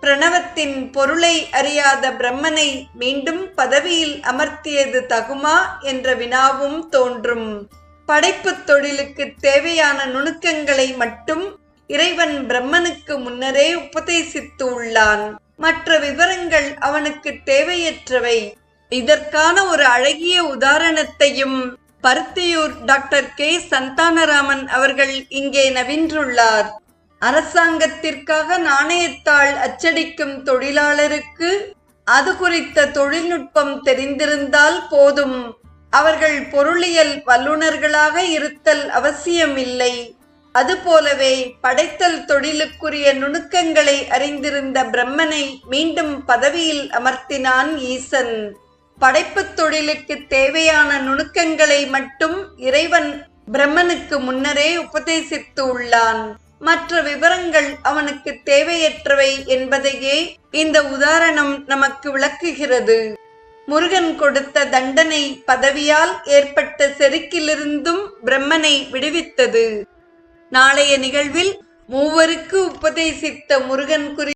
பிரணவத்தின் பொருளை அறியாத பிரம்மனை மீண்டும் பதவியில் அமர்த்தியது தகுமா என்ற வினாவும் தோன்றும். படைப்புத் தொழிலுக்கு தேவையான நுணுக்கங்களை மட்டும் இறைவன் பிரம்மனுக்கு முன்னரே உபதேசித்து உள்ளான். மற்ற விவரங்கள் அவனுக்கு தேவையற்றவை. இதற்கான ஒரு அழகிய உதாரணத்தையும் பருத்தியூர் டாக்டர் கே சந்தானராமன் அவர்கள் இங்கே நவின்றுள்ளார். அரசாங்கத்திற்காக நாணயத்தாள் அச்சடிக்கும் தொழிலாளருக்கு அது குறித்த தொழில்நுட்பம் தெரிந்திருந்தால் போதும். அவர்கள் பொருளியல் வல்லுநர்களாக இருத்தல் அவசியமில்லை. அதுபோலவே படைத்தல் தொழிலுக்குரிய நுணுக்கங்களை அறிந்திருந்த பிரம்மனை மீண்டும் பதவியில் அமர்த்தினான் ஈசன். படைப்புத் தொழிலுக்கு தேவையான நுணுக்கங்களை மட்டும் இறைவன் பிரம்மனுக்கு முன்னரே உபதேசித்து உள்ளான். மற்ற விவரங்கள் அவனுக்கு தேவையற்றவை என்பதையே இந்த உதாரணம் நமக்கு விளக்குகிறது. முருகன் கொடுத்த தண்டனை பதவியால் ஏற்பட்ட செருக்கிலிருந்தும் பிரம்மனை விடுவித்தது. நாளைய நிகழ்வில் மூவருக்கு உபதேசித்த முருகன் குறித்து